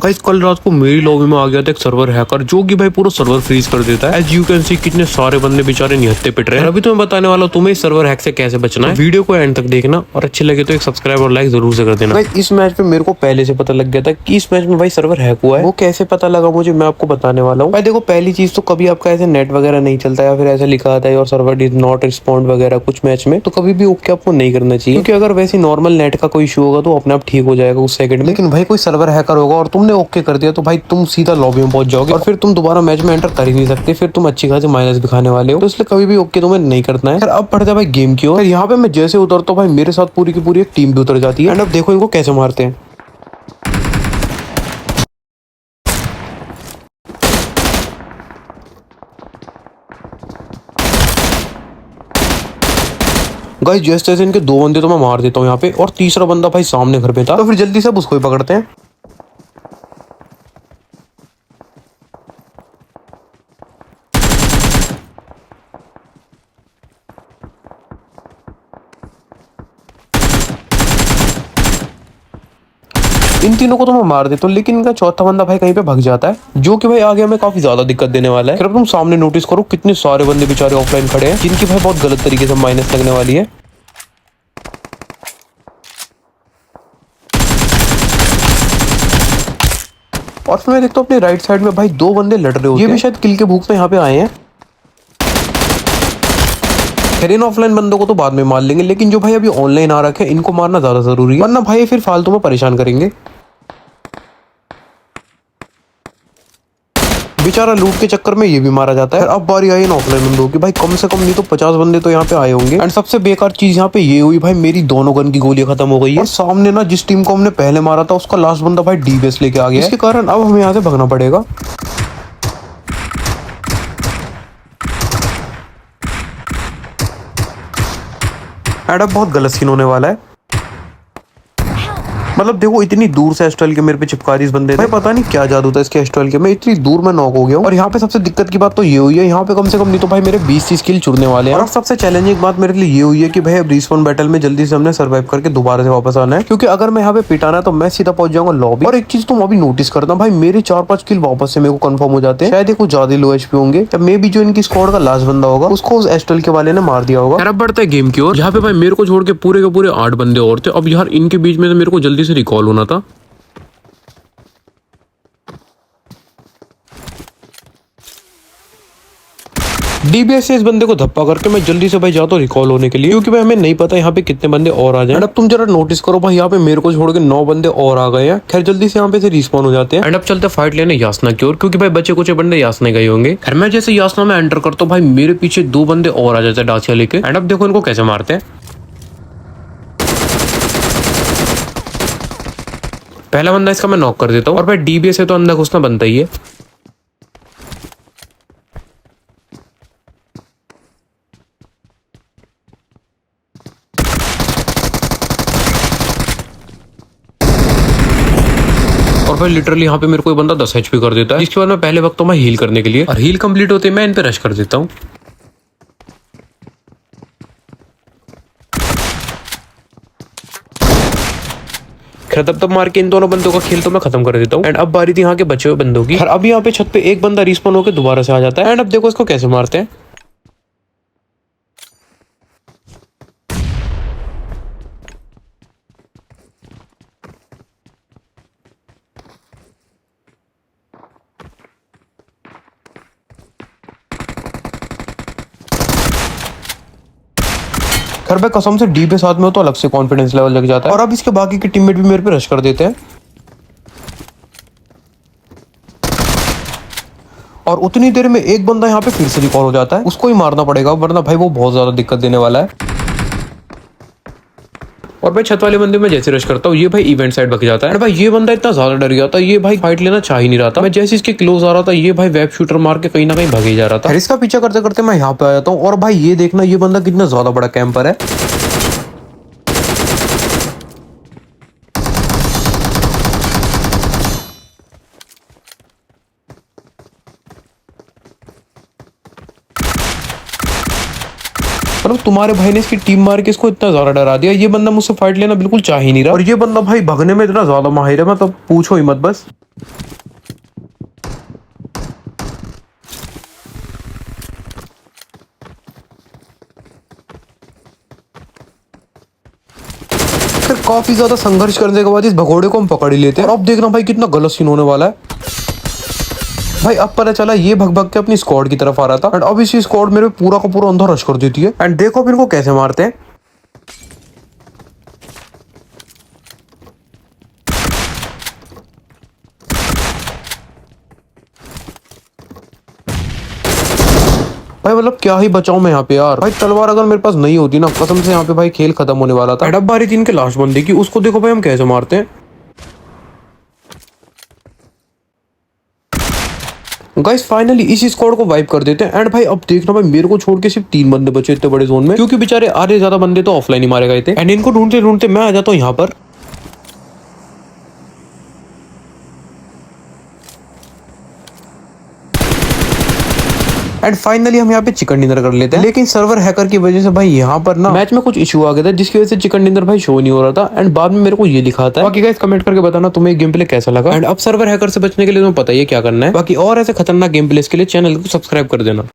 Guys कल रात को मेरी लॉबी में आ गया था एक सर्वर हैकर जो कि भाई पूरा सर्वर फ्रीज कर देता है। एज यू कैन सी कितने सारे बंदे बेचारे निहत्ते पिट रहे हैं। अभी तो मैं बताने वाला हूँ तुम्हें इस सर्वर हैक से कैसे बचना है। वीडियो को एंड तक देखना और अच्छे लगे तो एक सब्सक्राइब और लाइक जरूर से कर देना। भाई इस मैच में मेरे को पहले से पता लग गया था कि इस मैच में भाई सर्वर हैक हुआ है। वो कैसे पता लगा मुझे मैं आपको बताने वाला हूँ। भाई देखो पहली चीज तो कभी आपका ऐसे नेट वगैरह नहीं चलता या फिर ऐसा लिखा आता है और सर्वर डिड नॉट रिस्पॉन्ड वगैरह कुछ मैच में, तो कभी भी ओके आपको नहीं करना चाहिए, क्योंकि अगर वैसे नॉर्मल नेट का कोई इशू होगा तो अपने आप ठीक हो जाएगा उस सेकंड में। लेकिन भाई कोई सर्वर हैकर होगा और तुमने ओके कर दिया तो भाई तुम सीधा लॉबी में पहुंच जाओगे और फिर तुम दोबारा मैच में एंटर कर ही नहीं सकते। फिर तुम अच्छी खासी माइनस भी खाने वाले हो, तो इसलिए कभी भी ओके तुम्हें नहीं करना है। अब पड़ता है भाई गेम की ओर। यहाँ पे मैं जैसे उतरता हूँ भाई मेरे साथ पूरी की पूरी एक टीम भी उतर जाती है। एंड अब देखो इनको कैसे मारते हैं। गाइस जैसे जैसे इनके दो बंदे तो मैं मार देता हूँ यहाँ पे, और तीसरा बंदा भाई सामने घर पे था, तो फिर जल्दी से अब उसको ही पकड़ते हैं। इन तीनों को तो मैं मार देता हूँ, लेकिन इनका चौथा बंदा भाई कहीं पे भाग जाता है, जो कि भाई आगे हमें काफी ज्यादा दिक्कत देने वाला है। फिर अब तुम सामने नोटिस करो कितने सारे बंदे बेचारे ऑफलाइन खड़े हैं, जिनकी भाई बहुत गलत तरीके से माइनस लगने वाली है। और फिर मैं देखता हूँ अपने राइट साइड में भाई दो बंदे लड़ रहे होते हैं। ये भी शायद किल के भूख में यहाँ पे आए हैं। खैर इन ऑफलाइन बंदों को तो बाद में मार लेंगे, लेकिन जो भाई अभी ऑनलाइन आ रखे हैं इनको मारना ज्यादा जरूरी है, वरना भाई फिर फालतू में परेशान करेंगे। बेचारा लूट के चक्कर में ये भी मारा जाता है। अब बारी आई इन ऑफलाइन बंदों की। भाई कम से कम नहीं तो 50 बंदे तो यहाँ पे आए होंगे। एंड सबसे बेकार चीज यहाँ पे ये हुई भाई, मेरी दोनों गन की गोलियां खत्म हो गई है, और सामने ना जिस टीम को हमने पहले मारा था उसका लास्ट बंदा भाई डी बेस लेके आ गया, इसके कारण अब हमें यहाँ से भगना पड़ेगा। एंड अब बहुत गलत सीन होने वाला है। मतलब देखो इतनी दूर से एस्ट्रल के मेरे पे चिपका रही इस बंदे ने। भाई पता नहीं क्या जादू था इसके एस्ट्रल के, मैं इतनी दूर में नॉक हो गया हूँ। और यहाँ पे सबसे दिक्कत की बात तो ये हुई है, यहाँ पे कम से कम नहीं तो भाई मेरे 20-30 किल चुरने वाले हैं। और सबसे चैलेंजिंग बात मेरे लिए ये हुई है कि भाई अब रिस्पॉन बैटल में जल्दी से हमने सर्वाइव करके दोबारा से वापस आना है, क्योंकि अगर मैं यहाँ पे पिटाना है तो मैं सीधा पहुंच जाऊंगा लॉबी। और एक चीज तुम अभी नोटिस करना भाई, मेरे 4-5 किल वापस से मेरे को कंफर्म हो जाते हैं। शायद ये कुछ ज्यादा लो एचपी होंगे, या मे भी जो इनकी स्क्वाड का लास्ट बंदा होगा उसको उस एस्ट्रल के वाले ने मार दिया होगा। अब बढ़ता है गेम की ओर। यहाँ पे भाई मेरे को छोड़ के पूरे के पूरे 8 बंदे और थे। अब यार इनके बीच में मेरे को जल्दी से रिकॉल होना था। डीबीएस से इस बंदे को धप्पा करके मैं जल्दी से भाई जाता हूँ रिकॉल होने के लिए, क्योंकि भाई हमें नहीं पता यहाँ पे कितने बंदे और आ जाएं। अब तुम जरा नोटिस करो भाई यहाँ पे मेरे को छोड़ के 9 बंदे और आ गए हैं। खैर जल्दी से यहाँ पे से रिस्पॉन हो जाते हैं। एंड अब चलते फाइट लेने यासना की ओर, क्योंकि भाई बच्चे कुछ बंदे यासना गए होंगे। खैर मैं जैसे यासना में एंटर करता हूँ भाई मेरे पीछे 2 बंदे और आ जाते हैं डासिया लेके। एंड अब देखो इनको कैसे मारते हैं। पहला बंदा इसका मैं नॉक कर देता हूँ, और भाई डीबीएस से तो अंदर घुसना बनता ही है। और भाई लिटरली यहाँ पे मेरे को ये बंदा 10 एचपी कर देता है, जिसके बाद मैं पहले वक्त तो मैं हील करने के लिए, और हील कंप्लीट होते मैं इन पे रश कर देता हूँ। खैर तब मार के इन दोनों बंदों का खेल तो मैं खत्म कर देता हूँ। एंड अब बारी थी यहाँ के बचे हुए बंदों की। अब यहाँ पे छत पे एक बंदा रिस्पॉन होकर दोबारा से आ जाता है। एंड अब देखो इसको कैसे मारते हैं। खैर भाई कसम से डी पे साथ में हो तो अलग से कॉन्फिडेंस लेवल लग जाता है। और अब इसके बाकी के टीममेट भी मेरे पे रश कर देते हैं, और उतनी देर में एक बंदा यहाँ पे फिर से रिकॉल हो जाता है। उसको ही मारना पड़ेगा, वरना भाई वो बहुत ज्यादा दिक्कत देने वाला है। और भाई छत वाले बंदे में जैसे रश करता हूँ ये भाई इवेंट साइड भाग जाता है। भाई ये बंदा इतना ज्यादा डर गया था, ये भाई फाइट लेना चाह ही नहीं रहा था। मैं जैसे इसके क्लोज आ रहा था ये भाई वेब शूटर मार के कहीं ना कहीं भागे जा रहा था। इसका पीछा करते करते मैं यहाँ पे आ जाता हूँ, और भाई ये देखना ये बंदा कितना ज्यादा बड़ा कैंपर है। मतलब तुम्हारे भाई ने इसकी टीम मार के इसको इतना ज्यादा डरा दिया, ये बंदा मुझसे फाइट लेना बिल्कुल चाह ही नहीं रहा। और ये बंदा भाई भगने में इतना ज्यादा माहिर है, मतलब पूछो ही मत बस। फिर काफी ज्यादा संघर्ष करने के बाद इस भगोड़े को हम पकड़ ही लेते हैं। और अब देखना भाई कितना गलत सीन होने वाला है। भाई अब पता चला ये भग भग के अपनी स्क्वाड की तरफ आ रहा था एंड अब इसी स्क्वाड मेरे पूरा का पूरा अंदर रश कर देती है। एंड देखो अब इनको कैसे मारते हैं। भाई मतलब क्या ही बचाऊं मैं यहाँ पे यार। भाई तलवार अगर मेरे पास नहीं होती ना, कसम से यहाँ पे भाई खेल खत्म होने वाला था। अब बारी थी इनके लास्ट बंदे की, उसको देखो भाई हम कैसे मारते हैं। गाइस फाइनली इसी स्क्वाड को वाइप कर देते हैं। एंड भाई अब देखना भाई मेरे को छोड़ के सिर्फ 3 बंदे बचे इतने बड़े जोन में, क्योंकि बेचारे आधे ज्यादा बंदे तो ऑफलाइन ही मारे गए थे। एंड इनको ढूंढते ढूंढते मैं आ जाता हूँ यहाँ पर। एंड फाइनली हम यहाँ पे चिकन डिनर कर लेते हैं। लेकिन सर्वर हैकर की वजह से भाई यहाँ पर ना मैच में कुछ इशू आ गया था, जिसकी वजह से चिकन डिनर भाई शो नहीं हो रहा था। एंड बाद में मेरे को ये दिखाता है। बाकी गाइस कमेंट करके बताना तुम्हें गेम प्ले कैसा लगा। एंड अब सर्वर हैकर से बचने के लिए तुम्हें पता ही है क्या करना है। बाकी और ऐसे खतरनाक गेम प्ले के लिए चैनल को सब्सक्राइब कर देना।